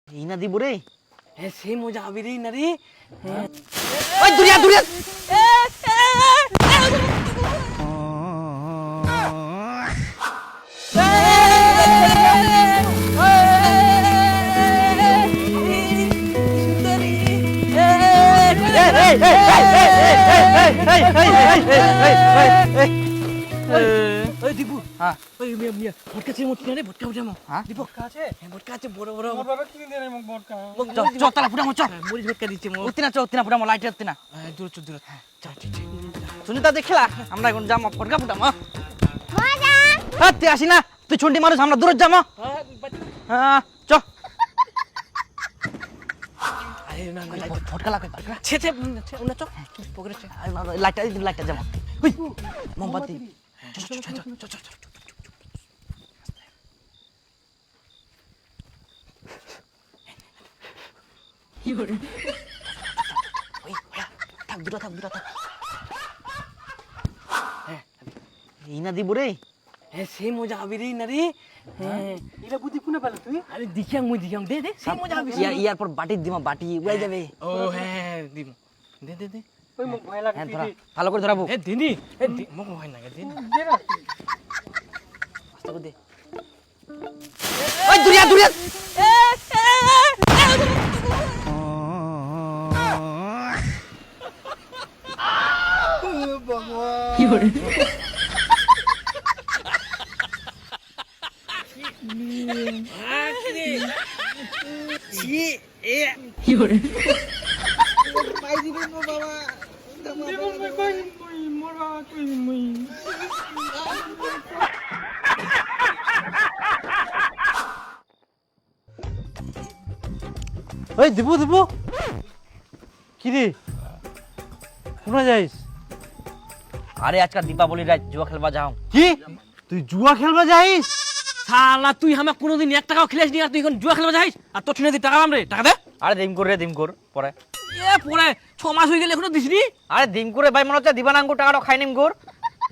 এই না দিব রে হ্যাঁ সেই মজা হবে রে না রে ওই দুরিয়া দুরিয়া ওই দীপু হ্যাঁ ওই মিয়া ভটকা ছে মত রে ভটকা উঠামো হ্যাঁ দীপু ভটকা আছে হ্যাঁ ভটকা আছে বড় বড় মোর বাবা কিনে দেন মোক ভটকা চ তালা পুরা চ মরিচ ভটকা দিচ্ছে মো উত্তিনা চ উত্তিনা পুরা লাইট উত্তিনা দূর চল দূর চল ঠিক সুনিতা দেখলা আমরা এখন যাম ফটকা ফুটাম হ্যাঁ তুই আসি না তুই ছুন্টি মানুষ আমরা দূর যাম হ্যাঁ চ আরে না ফটকা লাগাই ছে ছে উনা চ পকরে ছে লাইটটা লাইটটা যাম হুই মোমবাতি থাক দুটা থাক এই না দিব রে হ্যাঁ সেই মজা হবে রে না রে হ্যাঁ এটা বুদ্ধি কোনে পেলে তুই আরে দেখিয়াম মুই দেখিয়াম দে দে সেই মজা হবে ইয়ার পর বাটি দিমা বাটি উড়াই যাবে ও হ্যাঁ দিম দে দে দে ওই মোক ভয় লাগে হ্যাঁ ধরা ভালো করে ধরাবো এ দিনি এ মোক হয় না দিন দে না আস্তে করে দে ওই দুরিয়া দুরিয়া মোর বাবা তুই মুই ওই দিবু দিবু কি রে কোনা যাইস আরে আজকাল দীপাবলির রাত জুয়া খেলবা যাও কি তুই জুয়া খেলবা যাইস শালা তুই হামা কোনোদিন 1 টাকাও খেলাস নি আর তুই এখন জুয়া খেলবা যাইস আর তোর ঠিনে দি টাকা পাম রে টাকা দে আরে দিম করে দিম কর পরে এ পরে 6 মাস হয়ে গেল এখনো দিসনি আরে দিম করে ভাই মনে হচ্ছে দিবানাঙ্গু টাকাটা খাই নিম কর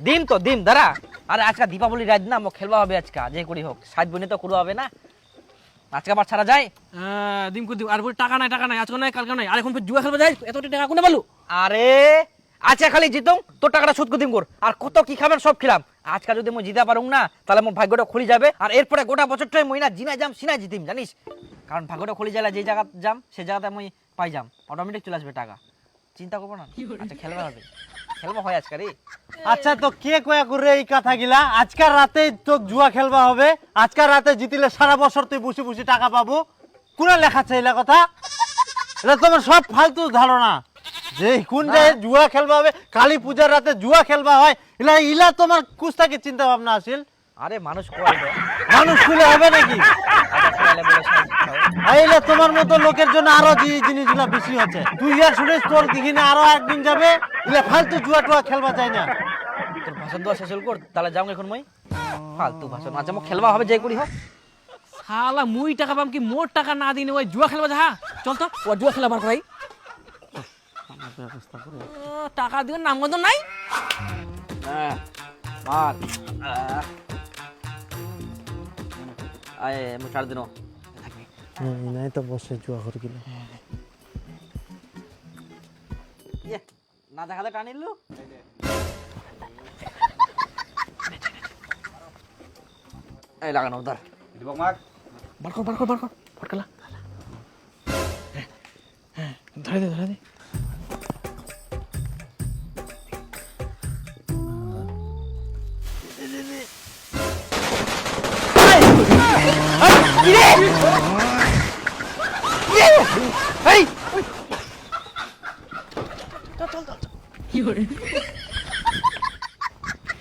দিম তো দিম দাঁড়া আরে আজকে দীপাবলির রাত না মো খেলবা হবে আজকে যে করি হোক সাত বনি তো করু হবে না আজকে আবার ছাড়া যায় হ্যাঁ দিম কর দিম আর বলি টাকা নাই আজকে নাই কালকে নাই আর এখন ফের জুয়া খেলবা যাইস এত টাকা কোনে পালু আরে আচ্ছা খালি জিতং তোর টাকাটা শোধ করে দিম কর আর কত কি খাবেন সব খেলাম আজকে যদি মই জিতা পারুম না তাহলে মোর ভাগ্যটা খুলি যাবে আর এরপরে গোটা বছরটাই মই না জিনা যাম সিনা জিতিম জানিস কারণ ভাগ্যটা খুলি যাইলে যে জায়গা যাম সেই জায়গাতে মই পাই যাম অটোমেটিক চলে আসবে টাকা চিন্তা করবো না আচ্ছা খেলবা হবে খেলবা হয় আজকে রে আচ্ছা তো কে কয়া করে এই কথা গিলা আজকাল রাতে তো জুয়া খেলবা হবে আজকাল রাতে জিতিলে সারা বছর তুই বসে বসে টাকা পাবো কোনা লেখা চাইলা কথা এটা তোমার সব ফালতু ধারণা যে কোন যায় জুয়া খেলবা হবে কালী পূজার রাতে জুয়া খেলবা হয় ইলা তোমার কুস্তাকে চিন্তা ভাবনা আসিল আরে মানুষ কয় রে মানুষ খুলে হবে নাকি আচ্ছা খেলালে বলে সাইজ খাও এইলে তোমার মতো লোকের জন্য আরো যে জিনিসগুলা বেশি হচ্ছে তুই ইয়ার শুনে তোর দিঘিনে আরো একদিন যাবে ইলে ফালতু জুয়া টুয়া খেলবা যায় না তোর ভাষণ দেওয়া শেষ কর তাহলে যাও এখন মই ফালতু ভাষণ আচ্ছা মো খেলবা হবে যে করি হোক শালা মুই টাকা পাম কি মোর টাকা না দিনে ওই জুয়া খেলবা যা চল তো ও জুয়া খেলা বার করাই টাকা দিও নাম গন্ধ নাই মার আয় মু ছাড় দিনো নাই তো বসে জুয়া করে গেল ইয়ে না দেখাতে টানিলু এই লাগানো ধর দিবক মাক বার কর ফটকালা হ্যাঁ ধরে দে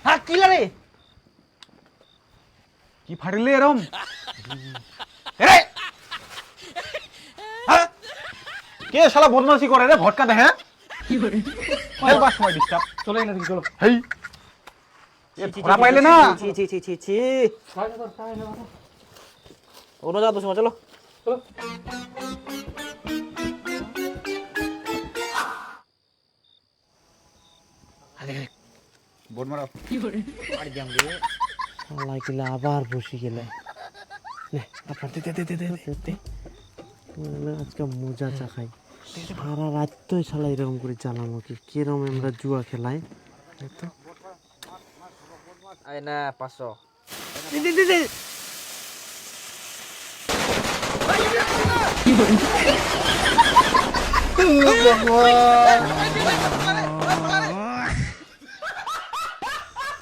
হ্যাঁ কি লাগে কি ফাড়িলে এরম রে হ্যাঁ কে শালা বদমাশি করে রে ভটকা দে হ্যাঁ খেলবার সময় ডিস্টার্ব চলে না চলো হেই এ ধরা পাইলে না ছি অন্য জায়গা বসে চলো বোর্ড মারো বাড়ি যাম রে আল্লাহ কিলা আবার বসে গেলে নে আপনার দে আজকে মজা চাখাই সারা রাত তো শালা এরকম করে চালাবো কি কিরম আমরা জুয়া খেলাই তো আয় না 500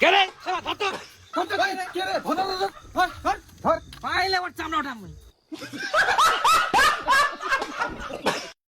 কেরে শালা ধর তো কেরে ধর পাইলে ওর চামড়া ওঠা